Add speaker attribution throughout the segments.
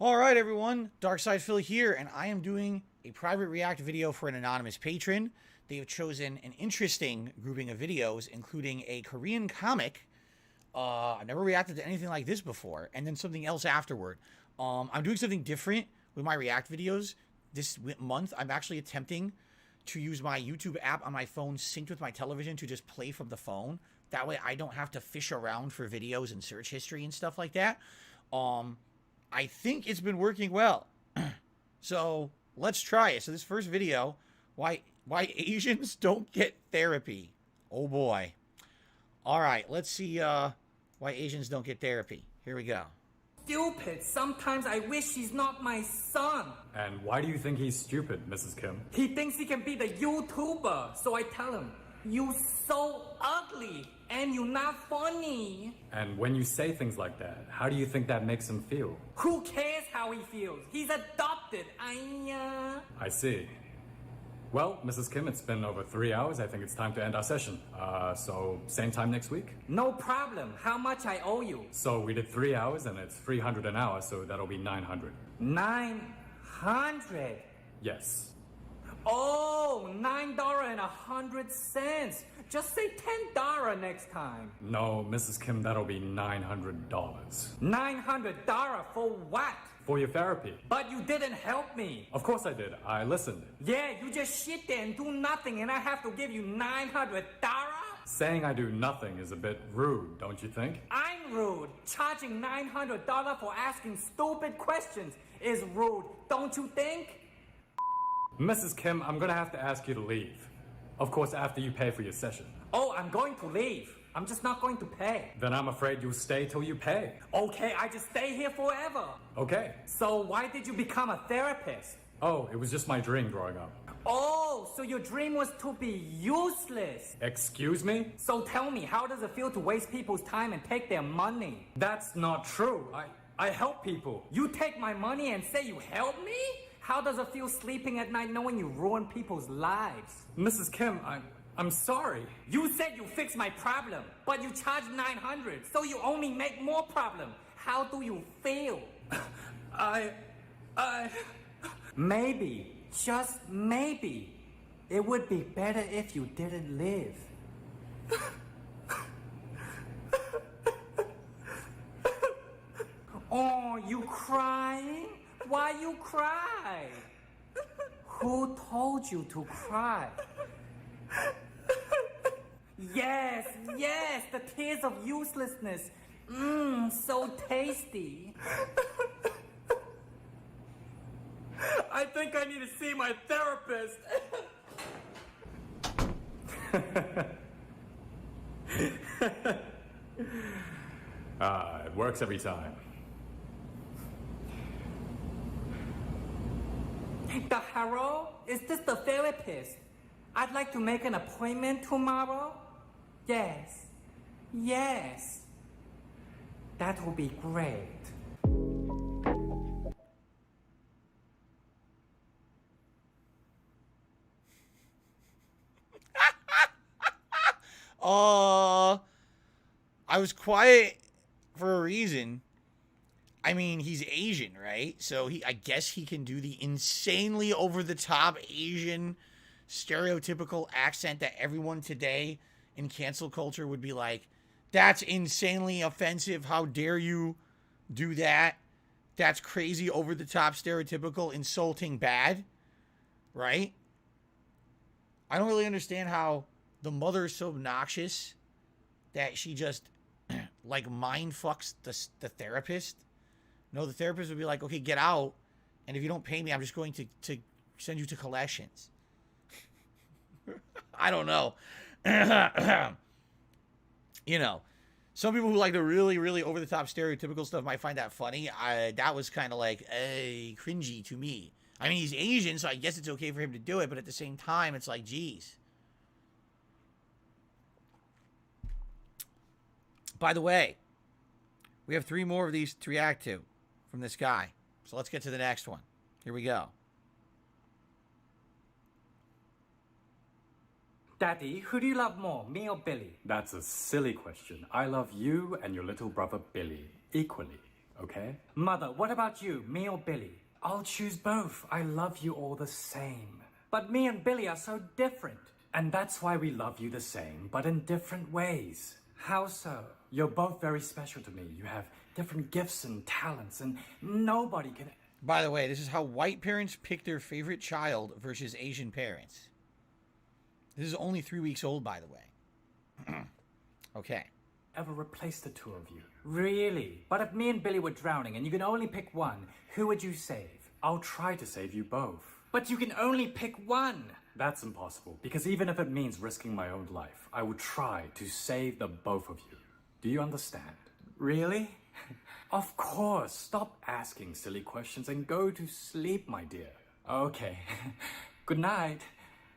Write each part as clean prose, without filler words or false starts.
Speaker 1: All right, everyone. Darkside Phil here, and I am doing a private react video for an anonymous patron. They have chosen an interesting grouping of videos, including a Korean comic. I've never reacted to anything like this before, and then something else afterward. I'm doing something different with my react videos this month. I'm actually attempting to use my YouTube app on my phone synced with my television to just play from the phone. That way I don't have to fish around for videos and search history and stuff like that. I think it's been working well. So let's try it. So this first video, why Asians don't get therapy. Oh boy. All right, let's see why Asians don't get therapy. Here we go.
Speaker 2: Stupid. Sometimes I wish he's not my son.
Speaker 3: And why do you think he's stupid, Mrs. Kim?
Speaker 2: He thinks he can be the YouTuber. So I tell him, you so ugly and you're not funny.
Speaker 3: And when you say things like that, how do you think that makes him feel?
Speaker 2: Who cares how he feels? He's adopted.
Speaker 3: I see. Well, Mrs. Kim, it's been over 3 hours. I think it's time to end our session. So same time next week?
Speaker 2: No problem. How much I owe you?
Speaker 3: So we did 3 hours and it's 300 an hour, so that'll be 900.
Speaker 2: 900.
Speaker 3: Yes.
Speaker 2: Oh, $9.100. Just say $10 next time.
Speaker 3: No, Mrs. Kim, that'll be $900.
Speaker 2: $900 for what?
Speaker 3: For your therapy.
Speaker 2: But you didn't help me.
Speaker 3: Of course I did. I listened.
Speaker 2: Yeah, you just sit there and do nothing and I have to give you $900?
Speaker 3: Saying I do nothing is a bit rude, don't you think?
Speaker 2: I'm rude. Charging $900 for asking stupid questions is rude, don't you think?
Speaker 3: Mrs. Kim, I'm gonna have to ask you to leave. Of course, after you pay for your session.
Speaker 2: Oh, I'm going to leave. I'm just not going to pay.
Speaker 3: Then I'm afraid you'll stay till you pay.
Speaker 2: Okay, I just stay here forever.
Speaker 3: Okay.
Speaker 2: So why did you become a therapist?
Speaker 3: Oh, it was just my dream growing up.
Speaker 2: Oh, so your dream was to be useless.
Speaker 3: Excuse me?
Speaker 2: So tell me, how does it feel to waste people's time and take their money?
Speaker 3: That's not true. I help people.
Speaker 2: You take my money and say you help me? How does it feel sleeping at night knowing you ruin people's lives?
Speaker 3: Mrs. Kim, I'm sorry.
Speaker 2: You said you fix my problem, but you charge 900, so you only make more problem. How do you feel?
Speaker 3: I...
Speaker 2: Maybe, just maybe, it would be better if you didn't live. Oh, you crying? Why you cry? Who told you to cry? Yes, yes, the tears of uselessness. So tasty. I think I need to see my therapist.
Speaker 3: It works every time.
Speaker 2: The Harold? Is this the therapist? I'd like to make an appointment tomorrow. Yes. Yes. That will be great.
Speaker 1: I was quiet for a reason. I mean, he's Asian, right? So I guess he can do the insanely over-the-top Asian stereotypical accent that everyone today in cancel culture would be like, that's insanely offensive. How dare you do that? That's crazy, over-the-top, stereotypical, insulting, bad, right? I don't really understand how the mother is so obnoxious that she just like mind fucks the therapist. No, the therapist would be like, okay, get out. And if you don't pay me, I'm just going to send you to collections. I don't know. You know, some people who like the really, really over-the-top stereotypical stuff might find that funny. That was kind of like, cringy to me. I mean, he's Asian, so I guess it's okay for him to do it. But at the same time, it's like, geez. By the way, we have 3 more of these to react to from this guy. So let's get to the next one. Here we go.
Speaker 2: Daddy, who do you love more, me or Billy?
Speaker 3: That's a silly question. I love you and your little brother Billy equally. okay?
Speaker 2: Mother, what about you, me or Billy? I'll choose both. I love you all the same. But me and Billy are so different. And that's why we love you the same, but in different ways. How so? You're both very special to me. You have different gifts and talents, and nobody can...
Speaker 1: By the way, this is how white parents pick their favorite child versus Asian parents. This is only 3 weeks old, by the way. Okay.
Speaker 2: Ever replace the two of you? Really? But if me and Billy were drowning and you can only pick one, who would you save?
Speaker 3: I'll try to save you both.
Speaker 2: But you can only pick one.
Speaker 3: That's impossible, because even if it means risking my own life, I would try to save the both of you. Do you understand?
Speaker 2: Really?
Speaker 3: Of course. Stop asking silly questions and go to sleep, my dear.
Speaker 2: Okay. Good night.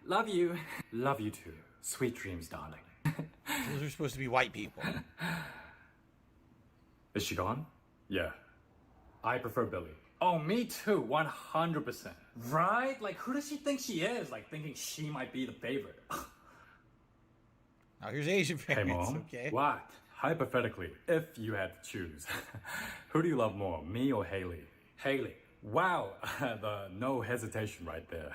Speaker 2: Love you.
Speaker 3: Love you too. Sweet dreams, darling.
Speaker 1: Those are supposed to be white people.
Speaker 3: Is she gone? Yeah. I prefer Billy. Oh, me too, 100%.
Speaker 2: Right? Like, who does she think she is? Like, thinking she might be the favorite.
Speaker 1: Now here's Asian parents.
Speaker 3: Hey, Mom.
Speaker 1: Okay.
Speaker 3: What? Hypothetically, if you had to choose, who do you love more, me or Haley?
Speaker 2: Haley.
Speaker 3: Wow, the no hesitation right there.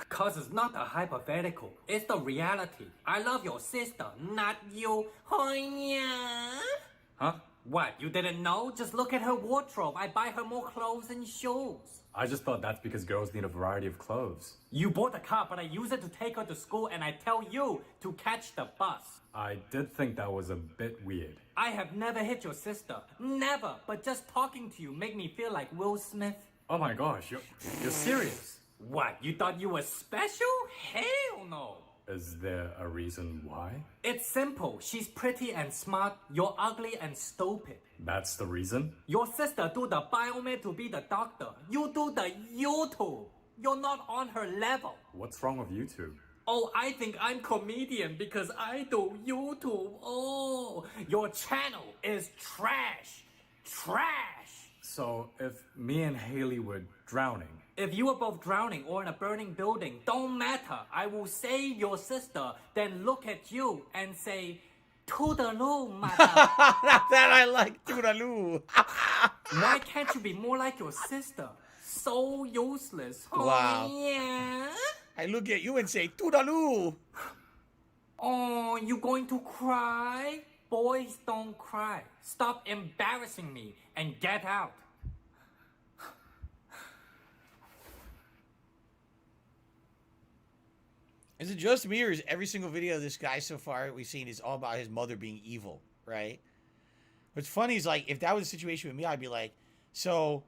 Speaker 2: Cause it's not a hypothetical. It's the reality. I love your sister, not you.
Speaker 3: Huh?
Speaker 2: What, you didn't know? Just look at her wardrobe. I buy her more clothes and shoes.
Speaker 3: I just thought that's because girls need a variety of clothes.
Speaker 2: You bought the car, but I use it to take her to school and I tell you to catch the bus.
Speaker 3: I did think that was a bit weird.
Speaker 2: I have never hit your sister. Never. But just talking to you make me feel like Will Smith.
Speaker 3: Oh my gosh, you're serious?
Speaker 2: What, you thought you were special? Hell no.
Speaker 3: Is there a reason why?
Speaker 2: It's simple. She's pretty and smart. You're ugly and stupid.
Speaker 3: That's the reason?
Speaker 2: Your sister do the biomed to be the doctor. You do the YouTube. You're not on her level.
Speaker 3: What's wrong with YouTube?
Speaker 2: Oh, I think I'm comedian because I do YouTube. Oh, your channel is trash. Trash.
Speaker 3: So, if me and Haley were drowning...
Speaker 2: If you were both drowning or in a burning building, don't matter. I will save your sister, then look at you and say, Toodaloo, mother.
Speaker 1: That I like, Toodaloo.
Speaker 2: Why can't you be more like your sister? So useless.
Speaker 1: Wow.
Speaker 2: Oh, yeah.
Speaker 1: I look at you and say, Toodaloo.
Speaker 2: Oh, you going to cry? Boys don't cry. Stop embarrassing me and get out.
Speaker 1: Is it just me, or is every single video of this guy so far we've seen is all about his mother being evil, right? What's funny is, like, if that was a situation with me, I'd be like, so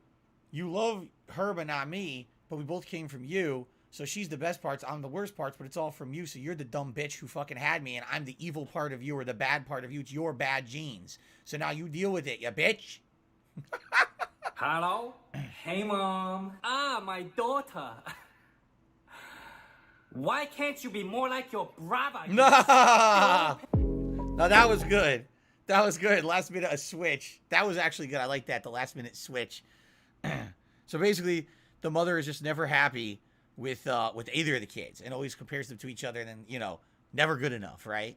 Speaker 1: you love her but not me, but we both came from you, so she's the best parts, I'm the worst parts, but it's all from you, so you're the dumb bitch who fucking had me, and I'm the evil part of you, or the bad part of you. It's your bad genes. So now you deal with it, you bitch.
Speaker 2: Hello? Hey, Mom. Ah, my daughter. Why can't you be more like your brother?
Speaker 1: No, that was good. That was good. Last minute, a switch. That was actually good. I like that. The last minute switch. So basically, the mother is just never happy with either of the kids and always compares them to each other, and then, you know, never good enough, right?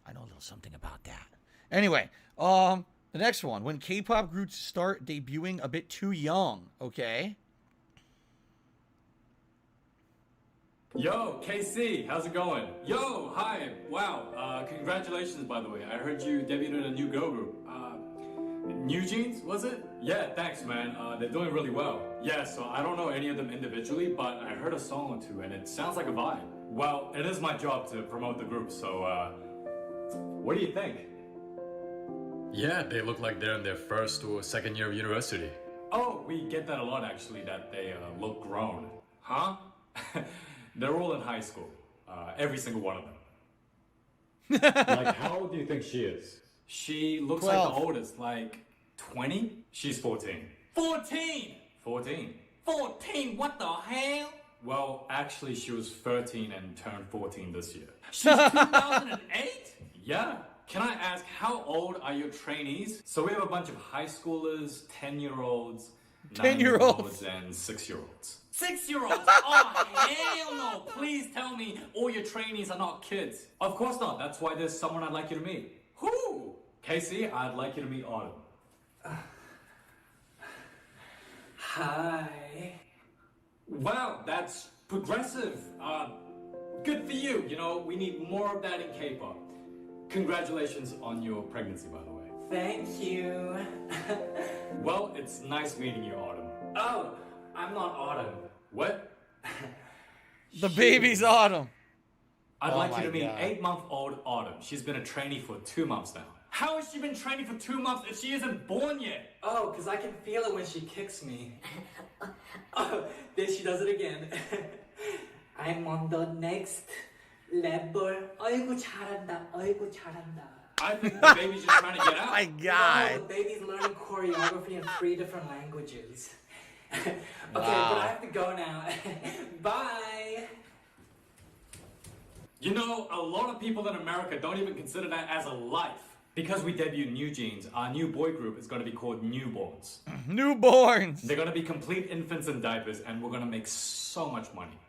Speaker 1: I know a little something about that. Anyway, the next one. When K-pop groups start debuting a bit too young, okay?
Speaker 3: Yo, KC, how's it going? Yo, hi, wow, congratulations, by the way. I heard you debuted in a new girl group. New Jeans, was it? Yeah, thanks, man. They're doing really well. Yeah, so I don't know any of them individually, but I heard a song or two, and it sounds like a vibe. Well, it is my job to promote the group, so, what do you think? Yeah, they look like they're in their first or second year of university. Oh, we get that a lot, actually, that they look grown. Huh? They're all in high school. Every single one of them. Like, how old do you think she is? She looks
Speaker 1: 12.
Speaker 3: like the oldest, like 20? She's 14.
Speaker 2: 14!
Speaker 3: 14?
Speaker 2: 14, what the hell?
Speaker 3: Well, actually, she was 13 and turned 14 this year.
Speaker 2: She's 2008?
Speaker 3: Yeah. Can I ask, how old are your trainees? So we have a bunch of high schoolers, 10-year-olds,
Speaker 1: 10-year-olds,
Speaker 3: and 6-year-olds.
Speaker 2: 6-year-olds? Oh, hell no. Please tell me all your trainees are not kids.
Speaker 3: Of course not. That's why there's someone I'd like you to meet.
Speaker 2: Who?
Speaker 3: Casey, I'd like you to meet Autumn.
Speaker 2: Hi.
Speaker 3: Wow, that's progressive. Good for you. You know, we need more of that in K-pop. Congratulations on your pregnancy, by the way.
Speaker 2: Thank you.
Speaker 3: Well, it's nice meeting you, Autumn.
Speaker 2: Oh, I'm not Autumn.
Speaker 3: What?
Speaker 1: The baby's Autumn.
Speaker 3: I'd
Speaker 1: Oh
Speaker 3: like
Speaker 1: my
Speaker 3: you to meet
Speaker 1: God.
Speaker 3: 8-month-old Autumn. She's been a trainee for 2 months now. How has she been training for 2 months if she isn't born yet?
Speaker 2: Oh, because I can feel it when she kicks me. Oh, there she does it again. I'm on the next level. 어이구 잘한다. 어이구 잘한다.
Speaker 3: I think the baby's just trying to get
Speaker 1: Oh
Speaker 3: out.
Speaker 1: my
Speaker 2: No,
Speaker 1: God.
Speaker 2: the baby's learning choreography in 3 different languages. Okay, but
Speaker 1: Wow.
Speaker 2: I have to go now. Bye.
Speaker 3: You know, a lot of people in America don't even consider that as a life. Because we debuted New Jeans, our new boy group is going to be called Newborns.
Speaker 1: Newborns.
Speaker 3: They're going to be complete infants in diapers, and we're going to make so much money.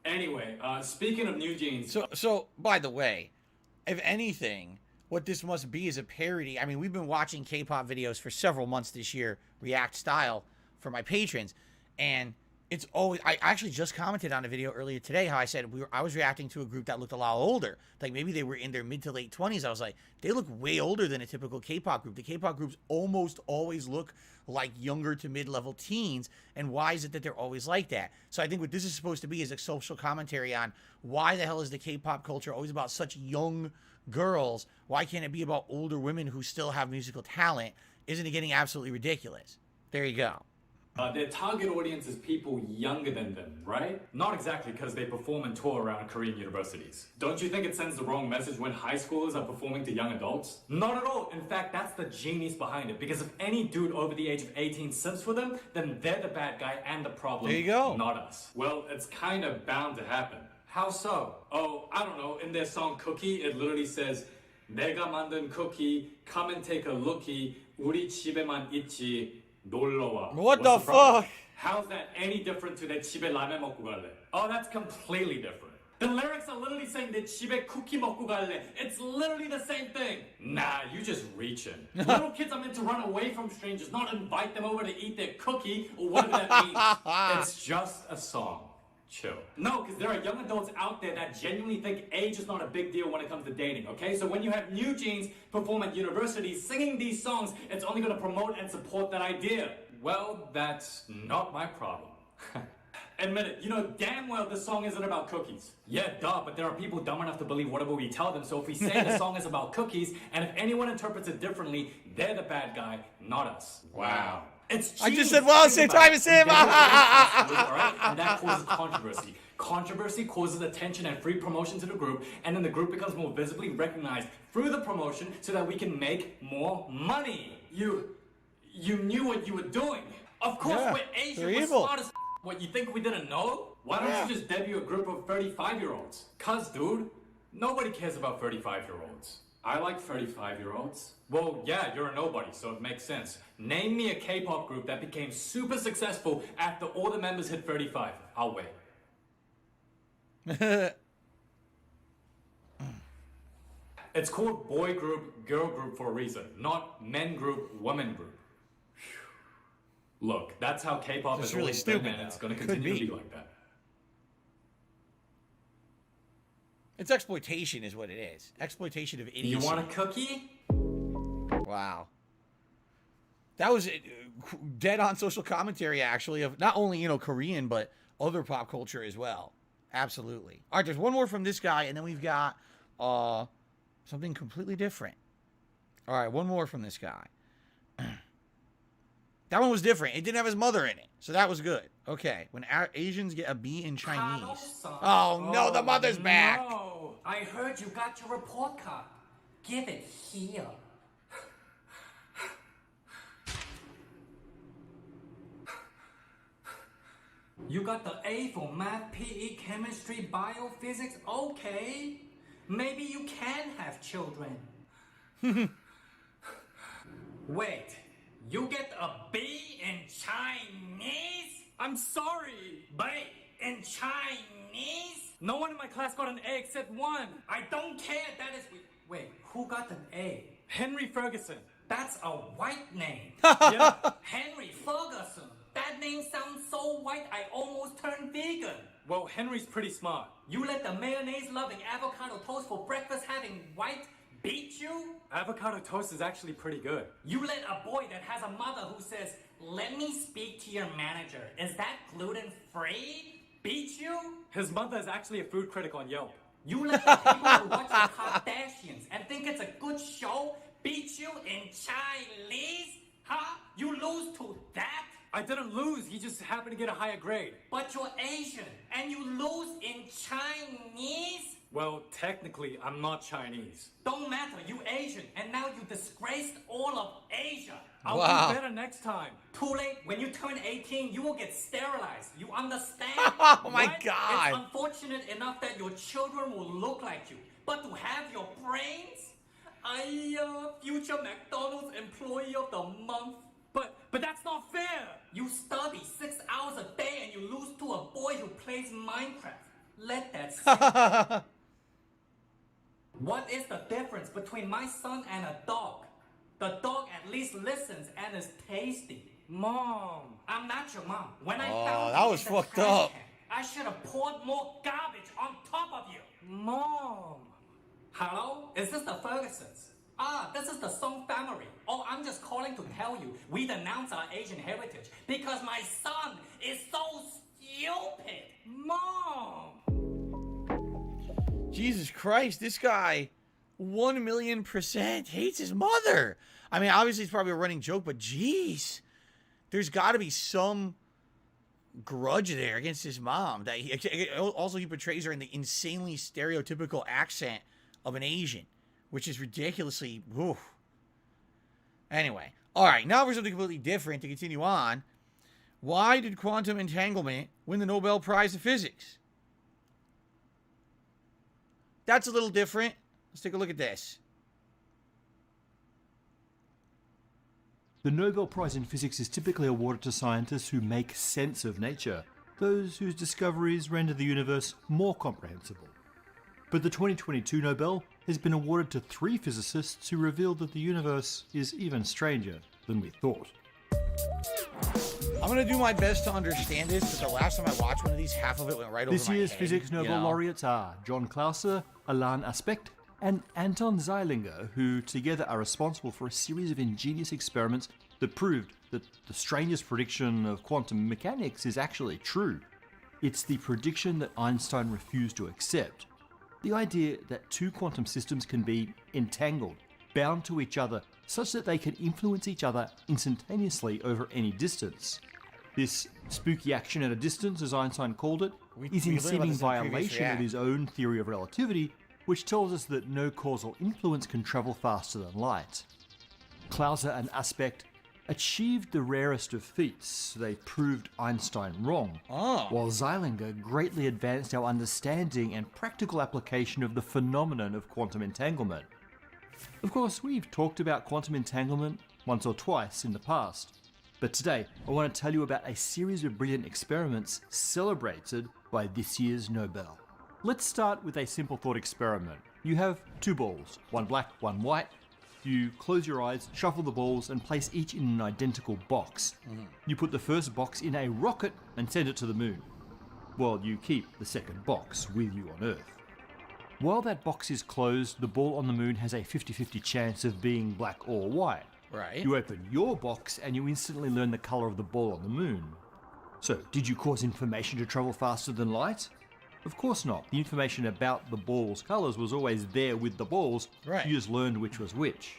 Speaker 3: Anyway, speaking of New Jeans,
Speaker 1: So by the way, if anything, what this must be is a parody. I mean, we've been watching K-pop videos for several months this year, React style, for my patrons, and it's always. I actually just commented on a video earlier today how I said I was reacting to a group that looked a lot older, like maybe they were in their mid to late 20s. I was like, they look way older than a typical K-pop group. The K-pop groups almost always look like younger to mid-level teens, and why is it that they're always like that? So I think what this is supposed to be is a social commentary on why the hell is the K-pop culture always about such young girls? Why can't it be about older women who still have musical talent? Isn't it getting absolutely ridiculous? There you go.
Speaker 3: their target audience is people younger than them, right? Not exactly, because they perform and tour around Korean universities. Don't you think it sends the wrong message when high schoolers are performing to young adults? Not at all. In fact, that's the genius behind it. Because if any dude over the age of 18 simps for them, then they're the bad guy and the problem.
Speaker 1: There you go.
Speaker 3: Not us. Well, it's kind of bound to happen. How so? Oh, I don't know. In their song Cookie, it literally says, 내가 만든 cookie, come and take a lookie, 우리 집에만 있지, 놀러와.
Speaker 1: What
Speaker 3: What's
Speaker 1: the
Speaker 3: problem?
Speaker 1: fuck?
Speaker 3: How's that any different to 내 집에 라면 먹고 갈래? Oh, that's completely different. The lyrics are literally saying 내 집에 cookie 먹고 갈래. It's literally the same thing. Nah, you just reaching. Little kids are meant to run away from strangers, not invite them over to eat their cookie or whatever that means. It's just a song. Chill. No, because there are young adults out there that genuinely think age is not a big deal when it comes to dating, okay? So when you have New Jeans perform at universities singing these songs, it's only going to promote and support that idea. Well, that's not my problem. Admit it, you know damn well this song isn't about cookies. Yeah, duh, but there are people dumb enough to believe whatever we tell them, so if we say the song is about cookies, and if anyone interprets it differently, they're the bad guy, not us. Wow. It's
Speaker 1: I just
Speaker 3: cheese.
Speaker 1: said, well,
Speaker 3: Think
Speaker 1: same
Speaker 3: about
Speaker 1: time
Speaker 3: it.
Speaker 1: as him.
Speaker 3: Alright? And that causes controversy. Controversy causes attention and free promotion to the group, and then the group becomes more visibly recognized through the promotion so that we can make more money. You knew what you were doing. Of course,
Speaker 1: Yeah,
Speaker 3: we're Asian,
Speaker 1: they're
Speaker 3: we're
Speaker 1: evil.
Speaker 3: smart as what, you think we didn't know? Why don't
Speaker 1: Yeah.
Speaker 3: you just debut a group of 35-year-olds? Cuz, dude, nobody cares about 35-year-olds. I like 35-year-olds. Well, yeah, you're a nobody, so it makes sense. Name me a K-pop group that became super successful after all the members hit 35. I'll wait. It's called boy group, girl group for a reason, not men group, women group. Phew. Look, that's how K-pop
Speaker 1: It's
Speaker 3: is
Speaker 1: really
Speaker 3: always been,
Speaker 1: stupid,
Speaker 3: and it's
Speaker 1: though.
Speaker 3: going to
Speaker 1: Could
Speaker 3: continue to
Speaker 1: be.
Speaker 3: be like that.
Speaker 1: It's exploitation is what it is. Exploitation of idiocy.
Speaker 3: You want a cookie?
Speaker 1: Wow. That was dead on social commentary, actually, of not only, Korean, but other pop culture as well. Absolutely. All right, there's one more from this guy, and then we've got something completely different. All right, one more from this guy. That one was different. It didn't have his mother in it, so that was good. Okay, when Asians get a B in Chinese. Oh, no, the mother's back.
Speaker 2: No, I heard you got your report card. Give it here. You got the A for math, PE, chemistry, biophysics. Okay, maybe you can have children. Wait, you get a B in Chinese? I'm sorry, B in Chinese? No one in my class got an A except one. I don't care. That is. Wait, who got an A?
Speaker 3: Henry Ferguson.
Speaker 2: That's a white name.
Speaker 3: Yeah.
Speaker 2: Henry Ferguson. That name sounds so white I almost turned vegan.
Speaker 3: Well, Henry's pretty smart.
Speaker 2: You let the mayonnaise-loving avocado toast for breakfast having white beat you?
Speaker 3: Avocado toast is actually pretty good.
Speaker 2: You let a boy that has a mother who says, "Let me speak to your manager. Is that gluten-free?" beat you?
Speaker 3: His mother is actually a food critic on Yelp.
Speaker 2: You let the people who watch the Kardashians and think it's a good show beat you in Chinese? Huh? You lose to that?
Speaker 3: I didn't lose, he just happened to get a higher grade.
Speaker 2: But you're Asian and you lose in Chinese?
Speaker 3: Well, technically, I'm not Chinese.
Speaker 2: Don't matter, you Asian, and now you disgraced all of Asia.
Speaker 3: I'll
Speaker 1: Wow.
Speaker 3: do better next time.
Speaker 2: Too late. When you turn 18, you will get sterilized. You understand?
Speaker 1: Oh my
Speaker 2: What?
Speaker 1: God.
Speaker 2: It's unfortunate enough that your children will look like you, but to have your brains? Future McDonald's Employee of the Month.
Speaker 3: But that's not fair.
Speaker 2: You study 6 hours a day and you lose to a boy who plays Minecraft. Let that sink. What is the difference between my son and a dog? The dog at least listens and is tasty.
Speaker 3: Mom.
Speaker 2: I'm not your mom. When I
Speaker 1: Oh,
Speaker 2: found
Speaker 1: that
Speaker 2: you
Speaker 1: was
Speaker 2: in the
Speaker 1: fucked
Speaker 2: trash
Speaker 1: up.
Speaker 2: can, I should have poured more garbage on top of you.
Speaker 3: Mom.
Speaker 2: Hello? Is this the Fergusons? This is the Song family. Oh, I'm just calling to tell you we denounce our Asian heritage because my son is so stupid.
Speaker 3: Mom.
Speaker 1: Jesus Christ, this guy 1,000,000% hates his mother. I mean, obviously it's probably a running joke, but geez, there's got to be some grudge there against his mom. That he portrays her in the insanely stereotypical accent of an Asian, which is ridiculously. Whew. Anyway, all right, now for something completely different to continue on. Why did quantum entanglement win the Nobel Prize in Physics? That's a little different. Let's take a look at this.
Speaker 4: The Nobel Prize in Physics is typically awarded to scientists who make sense of nature, those whose discoveries render the universe more comprehensible. But the 2022 Nobel has been awarded to 3 physicists who revealed that the universe is even stranger than we thought.
Speaker 1: I'm going to do my best to understand this, but the last time I watched one of these, half of it went right over my
Speaker 4: This year's
Speaker 1: head,
Speaker 4: Physics Nobel
Speaker 1: you know?
Speaker 4: laureates are John Clauser, Alan Aspect, and Anton Zeilinger, who together are responsible for a series of ingenious experiments that proved that the strangest prediction of quantum mechanics is actually true. It's the prediction that Einstein refused to accept. The idea that 2 quantum systems can be entangled, bound to each other, such that they can influence each other instantaneously over any distance. This spooky action at a distance, as Einstein called it, is in
Speaker 1: we learned about
Speaker 4: seeming
Speaker 1: this in the previous
Speaker 4: violation of
Speaker 1: react.
Speaker 4: his own theory of relativity, which tells us that no causal influence can travel faster than light. Clauser and Aspect achieved the rarest of feats. They proved Einstein wrong, while Zeilinger greatly advanced our understanding and practical application of the phenomenon of quantum entanglement. Of course, we've talked about quantum entanglement once or twice in the past, but today I want to tell you about a series of brilliant experiments celebrated by this year's Nobel. Let's start with a simple thought experiment. You have 2 balls, one black, one white. You close your eyes, shuffle the balls, and place each in an identical box. You put the first box in a rocket and send it to the moon, while you keep the second box with you on Earth. While that box is closed, the ball on the moon has a 50-50 chance of being black or white.
Speaker 1: Right.
Speaker 4: You open your box and you instantly learn the colour of the ball on the moon. So, did you cause information to travel faster than light? Of course not. The information about the ball's colours was always there with the balls.
Speaker 1: Right.
Speaker 4: You just learned which was which.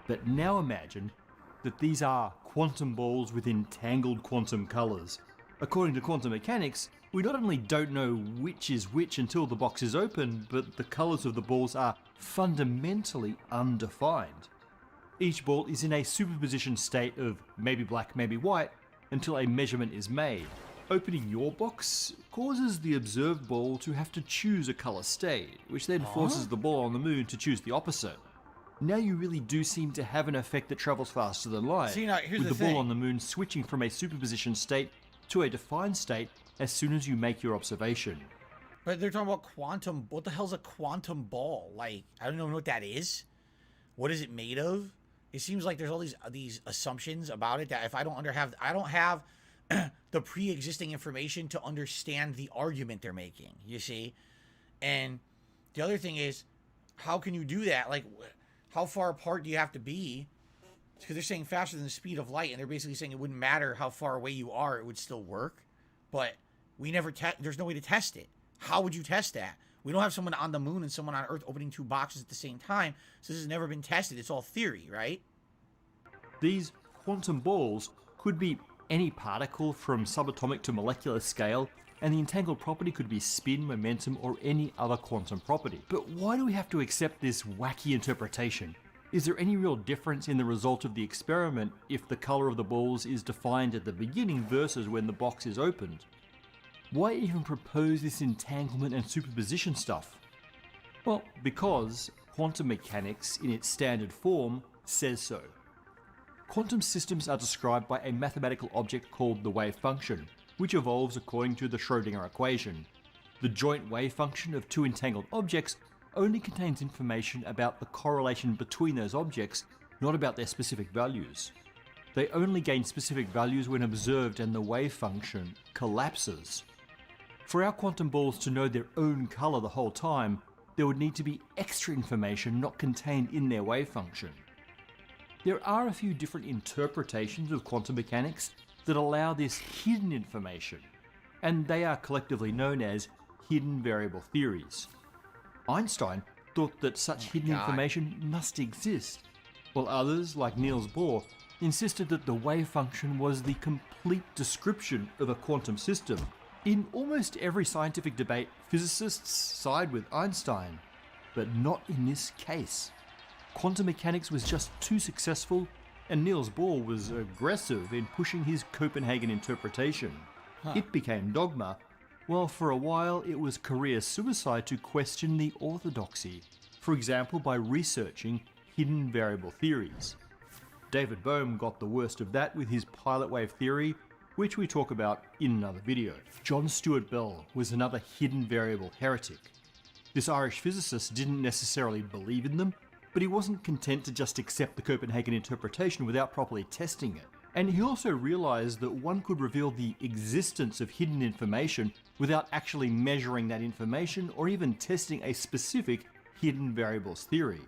Speaker 4: But now imagine that these are quantum balls with entangled quantum colours. According to quantum mechanics, we not only don't know which is which until the box is open, but the colours of the balls are fundamentally undefined. Each ball is in a superposition state of maybe black, maybe white, until a measurement is made. Opening your box causes the observed ball to have to choose a colour state, which then forces the ball on the moon to choose the opposite. Now you really do seem to have an effect that travels faster than light,
Speaker 1: See, now, here's
Speaker 4: with
Speaker 1: the
Speaker 4: the ball
Speaker 1: thing.
Speaker 4: on the moon switching from a superposition state to a defined state as soon as you make your observation.
Speaker 1: But they're talking about quantum. What the hell's a quantum ball? Like, I don't even know what that is. What is it made of? It seems like there's all these assumptions about it that if I don't have the pre-existing information to understand the argument they're making, you see? And the other thing is, how can you do that? Like, how far apart do you have to be? Because they're saying faster than the speed of light, and they're basically saying it wouldn't matter how far away you are, it would still work. But we never there's no way to test it. How would you test that? We don't have someone on the moon and someone on Earth opening two boxes at the same time, so this has never been tested. It's all theory, right?
Speaker 4: These quantum balls could be any particle from subatomic to molecular scale, and the entangled property could be spin, momentum, or any other quantum property. But why do we have to accept this wacky interpretation? Is there any real difference in the result of the experiment if the colour of the balls is defined at the beginning versus when the box is opened? Why even propose this entanglement and superposition stuff? Well, because quantum mechanics in its standard form says so. Quantum systems are described by a mathematical object called the wave function, which evolves according to the Schrödinger equation. The joint wave function of two entangled objects only contains information about the correlation between those objects, not about their specific values. They only gain specific values when observed and the wave function collapses. For our quantum balls to know their own colour the whole time, there would need to be extra information not contained in their wave function. There are a few different interpretations of quantum mechanics that allow this hidden information, and they are collectively known as hidden variable theories. Einstein thought that such hidden information must exist, while others, like Niels Bohr, insisted that the wave function was the complete description of a quantum system. In almost every scientific debate, physicists side with Einstein, but not in this case. Quantum mechanics was just too successful, and Niels Bohr was aggressive in pushing his Copenhagen interpretation. It became dogma, while for a while it was career suicide to question the orthodoxy, for example by researching hidden variable theories. David Bohm got the worst of that with his pilot wave theory, which we talk about in another video. John Stuart Bell was another hidden variable heretic. This Irish physicist didn't necessarily believe in them, but he wasn't content to just accept the Copenhagen interpretation without properly testing it. And he also realized that one could reveal the existence of hidden information without actually measuring that information or even testing a specific hidden variables theory.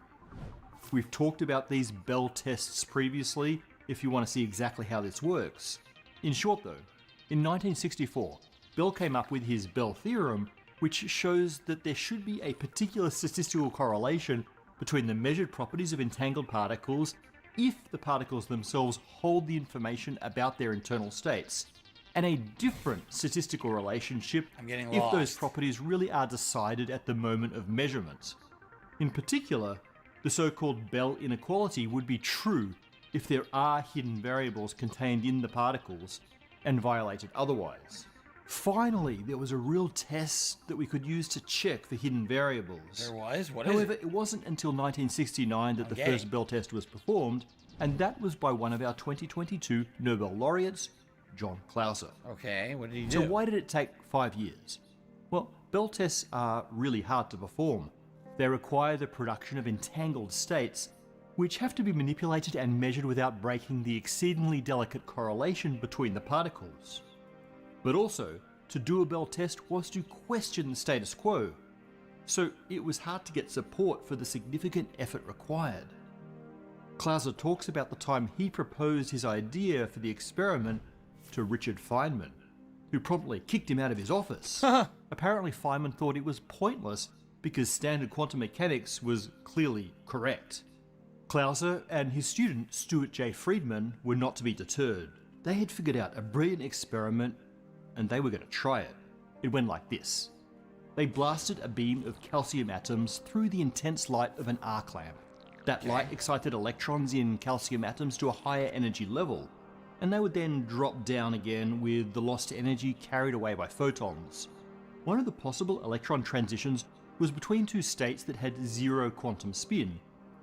Speaker 4: We've talked about these Bell tests previously if you want to see exactly how this works. In short though, in 1964, Bell came up with his Bell theorem, which shows that there should be a particular statistical correlation between the measured properties of entangled particles if the particles themselves hold the information about their internal states, and a different statistical relationship if those properties really are decided at the moment of measurement. In particular, the so-called Bell inequality would be true if there are hidden variables contained in the particles and violated otherwise. Finally, there was a real test that we could use to check for hidden variables.
Speaker 1: There was? What is
Speaker 4: However,
Speaker 1: it?
Speaker 4: it wasn't until 1969 that the first Bell test was performed, and that was by one of our 2022 Nobel laureates, John Clauser.
Speaker 1: Okay, what did he do?
Speaker 4: So why did it take 5 years? Well, Bell tests are really hard to perform. They require the production of entangled states, which have to be manipulated and measured without breaking the exceedingly delicate correlation between the particles. But also, to do a Bell test was to question the status quo, so it was hard to get support for the significant effort required. Clauser talks about the time he proposed his idea for the experiment to Richard Feynman, who promptly kicked him out of his office. Apparently Feynman thought it was pointless because standard quantum mechanics was clearly correct. Clauser and his student Stuart J. Friedman were not to be deterred. They had figured out a brilliant experiment and they were going to try it. It went like this. They blasted a beam of calcium atoms through the intense light of an arc lamp. That light excited electrons in calcium atoms to a higher energy level, and they would then drop down again with the lost energy carried away by photons. One of the possible electron transitions was between two states that had zero quantum spin,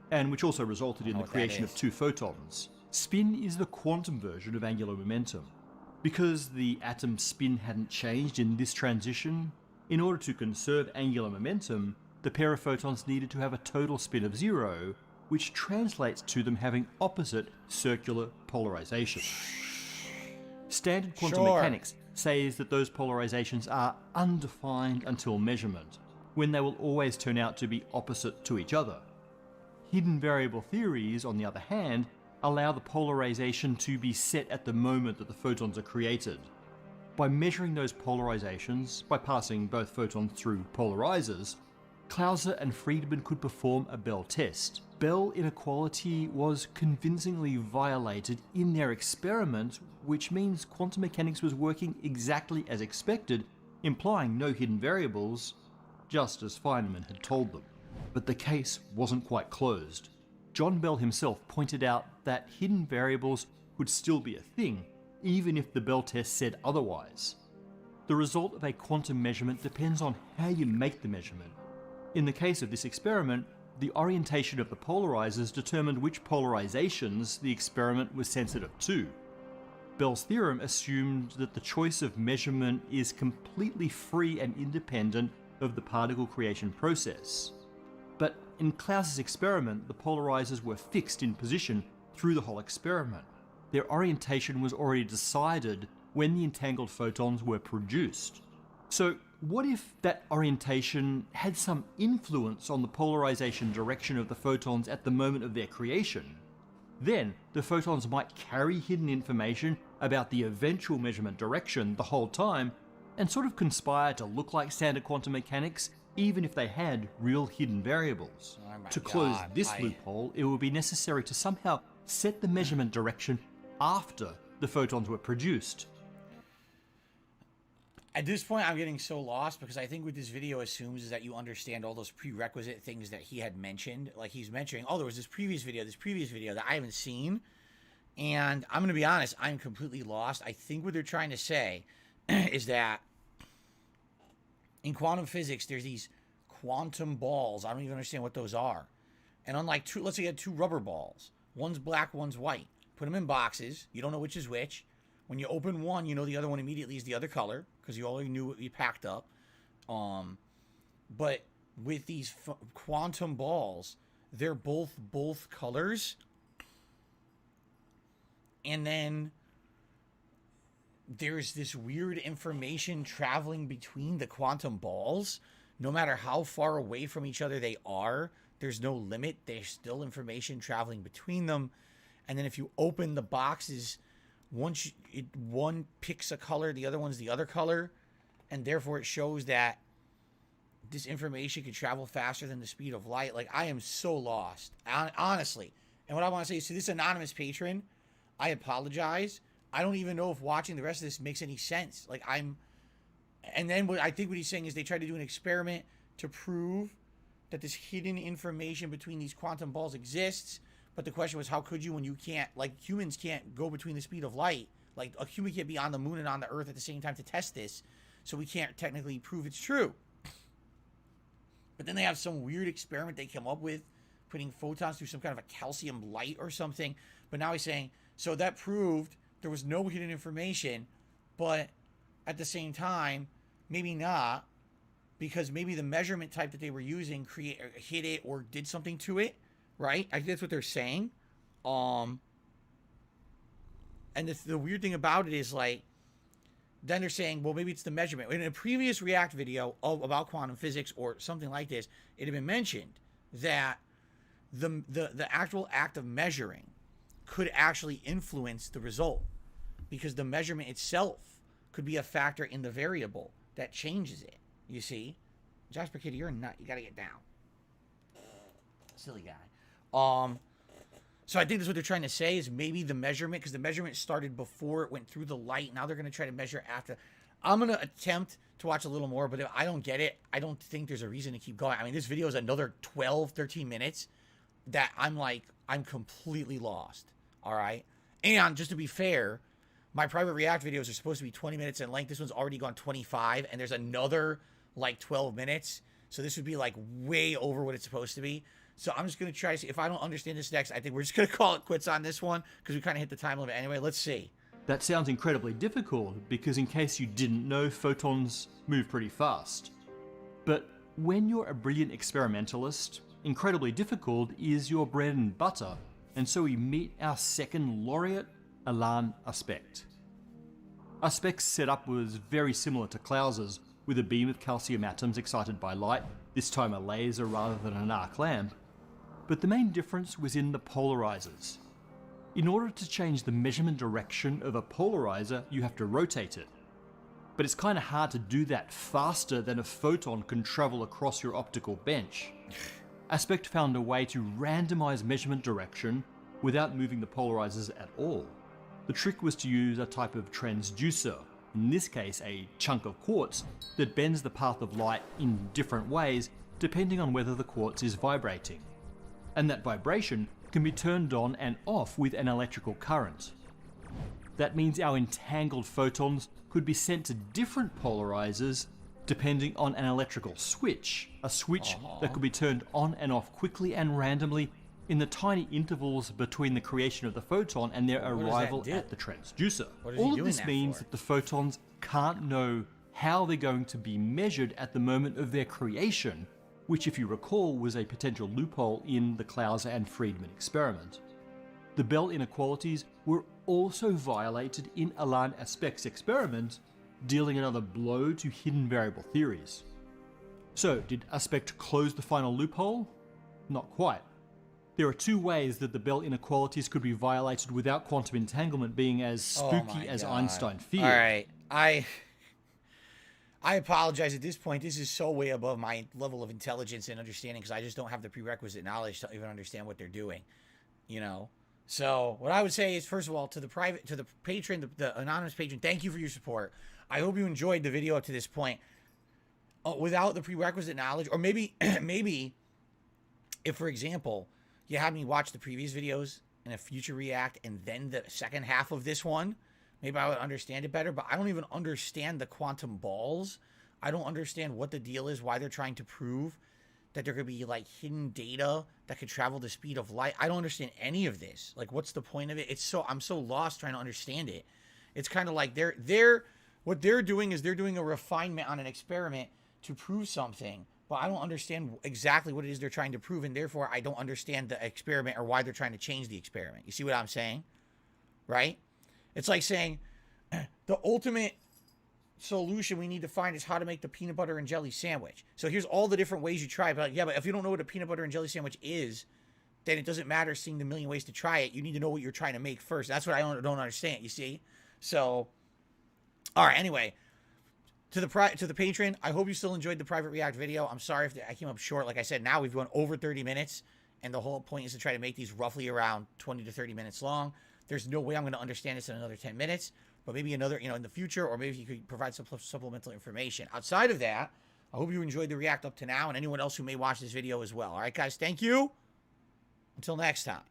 Speaker 4: and which also resulted in the creation of two photons. Spin is the quantum version of angular momentum. Because the atom's spin hadn't changed in this transition, in order to conserve angular momentum, the pair of photons needed to have a total spin of 0, which translates to them having opposite circular polarization. Standard quantum
Speaker 1: Sure.
Speaker 4: mechanics says that those polarizations are undefined until measurement, when they will always turn out to be opposite to each other. Hidden variable theories, on the other hand, allow the polarization to be set at the moment that the photons are created. By measuring those polarizations, by passing both photons through polarizers, Clauser and Friedman could perform a Bell test. Bell inequality was convincingly violated in their experiment, which means quantum mechanics was working exactly as expected, implying no hidden variables, just as Feynman had told them. But the case wasn't quite closed. John Bell himself pointed out that hidden variables would still be a thing, even if the Bell test said otherwise. The result of a quantum measurement depends on how you make the measurement. In the case of this experiment, the orientation of the polarizers determined which polarizations the experiment was sensitive to. Bell's theorem assumed that the choice of measurement is completely free and independent of the particle creation process. But in Clauser's experiment, the polarizers were fixed in position through the whole experiment. Their orientation was already decided when the entangled photons were produced. So what if that orientation had some influence on the polarization direction of the photons at the moment of their creation? Then the photons might carry hidden information about the eventual measurement direction the whole time and sort of conspire to look like standard quantum mechanics, even if they had real hidden variables.
Speaker 1: Oh my
Speaker 4: To close
Speaker 1: God,
Speaker 4: this loophole, it would be necessary to somehow set the measurement direction after the photons were produced.
Speaker 1: At this point, I'm getting so lost because I think what this video assumes is that you understand all those prerequisite things that he had mentioned. Like he's mentioning, oh, there was this previous video that I haven't seen. And I'm going to be honest, I'm completely lost. I think what they're trying to say is that in quantum physics, there's these quantum balls. I don't even understand what those are. And unlike let's say you had two rubber balls. One's black, one's white. Put them in boxes. You don't know which is which. When you open one, you know the other one immediately is the other color because you already knew what you packed up. But with these quantum balls, they're both colors. And then there's this weird information traveling between the quantum balls. No matter how far away from each other they are, there's no limit. There's still information traveling between them. And then if you open the boxes, one picks a color, the other one's the other color, and therefore it shows that this information can travel faster than the speed of light. Like, I am so lost, honestly. And what I want to say is to this anonymous patron, I apologize. I don't even know if watching the rest of this makes any sense. Like, and then what I think what he's saying is they tried to do an experiment to prove that this hidden information between these quantum balls exists. But the question was, how could you when you can't, like, humans can't go between the speed of light. Like, a human can't be on the moon and on the earth at the same time to test this. So we can't technically prove it's true. But then they have some weird experiment they come up with, putting photons through some kind of a calcium light or something. But now he's saying, so that proved there was no hidden information, but at the same time, maybe not, because maybe the measurement type that they were using hit it or did something to it. Right? I think that's what they're saying. And the weird thing about it is, like, then they're saying, well, maybe it's the measurement. In a previous React video about quantum physics or something like this, it had been mentioned that the actual act of measuring could actually influence the result because the measurement itself could be a factor in the variable that changes it. You see? Jasper Kitty, you're a nut. You got to get down. Silly guy. So I think that's what they're trying to say is maybe the measurement, because the measurement started before it went through the light. Now they're going to try to measure after. I'm going to attempt to watch a little more, but if I don't get it, I don't think there's a reason to keep going. I mean, this video is another 12, 13 minutes that I'm completely lost. All right. And just to be fair, my private React videos are supposed to be 20 minutes in length. This one's already gone 25, and there's another like 12 minutes. So this would be like way over what it's supposed to be. So I'm just going to try to see. If I don't understand this next, I think we're just going to call it quits on this one because we kind of hit the time limit anyway. Let's see.
Speaker 4: That sounds incredibly difficult because, in case you didn't know, photons move pretty fast. But when you're a brilliant experimentalist, incredibly difficult is your bread and butter. And so we meet our second laureate, Alain Aspect. Aspect's setup was very similar to Klause's, with a beam of calcium atoms excited by light, this time a laser rather than an arc lamp. But the main difference was in the polarizers. In order to change the measurement direction of a polarizer, you have to rotate it. But it's kind of hard to do that faster than a photon can travel across your optical bench. Aspect found a way to randomize measurement direction without moving the polarizers at all. The trick was to use a type of transducer, in this case a chunk of quartz, that bends the path of light in different ways depending on whether the quartz is vibrating. And that vibration can be turned on and off with an electrical current. That means our entangled photons could be sent to different polarizers depending on an electrical switch, a switch that could be turned on and off quickly and randomly in the tiny intervals between the creation of the photon and their arrival at the transducer. All of this means that the photons can't know how they're going to be measured at the moment of their creation, which, if you recall, was a potential loophole in the Clauser and Friedman experiment. The Bell inequalities were also violated in Alain Aspect's experiment, dealing another blow to hidden variable theories. So, did Aspect close the final loophole? Not quite. There are two ways that the Bell inequalities could be violated without quantum entanglement being as spooky as Einstein feared.
Speaker 1: Alright, I apologize at this point. This is so way above my level of intelligence and understanding because I just don't have the prerequisite knowledge to even understand what they're doing, you know? So what I would say is, first of all, to the patron, the anonymous patron, thank you for your support. I hope you enjoyed the video up to this point. Without the prerequisite knowledge, or maybe if, for example, you had me watch the previous videos in a future react and then the second half of this one, maybe I would understand it better, but I don't even understand the quantum balls. I don't understand what the deal is, why they're trying to prove that there could be like hidden data that could travel the speed of light. I don't understand any of this. Like, what's the point of it? I'm so lost trying to understand it. It's kind of like what they're doing is they're doing a refinement on an experiment to prove something, but I don't understand exactly what it is they're trying to prove, and therefore I don't understand the experiment or why they're trying to change the experiment. You see what I'm saying? Right? It's like saying the ultimate solution we need to find is how to make the peanut butter and jelly sandwich. So here's all the different ways you try it. But like, yeah, but if you don't know what a peanut butter and jelly sandwich is, then it doesn't matter seeing the million ways to try it. You need to know what you're trying to make first. That's what I don't understand, you see? So, all right, anyway, to the patron, I hope you still enjoyed the private react video. I'm sorry if I came up short. Like I said, now we've gone over 30 minutes, and the whole point is to try to make these roughly around 20 to 30 minutes long. There's no way I'm going to understand this in another 10 minutes, but maybe another, in the future, or maybe you could provide some supplemental information. Outside of that, I hope you enjoyed the react up to now, and anyone else who may watch this video as well. All right, guys, thank you. Until next time.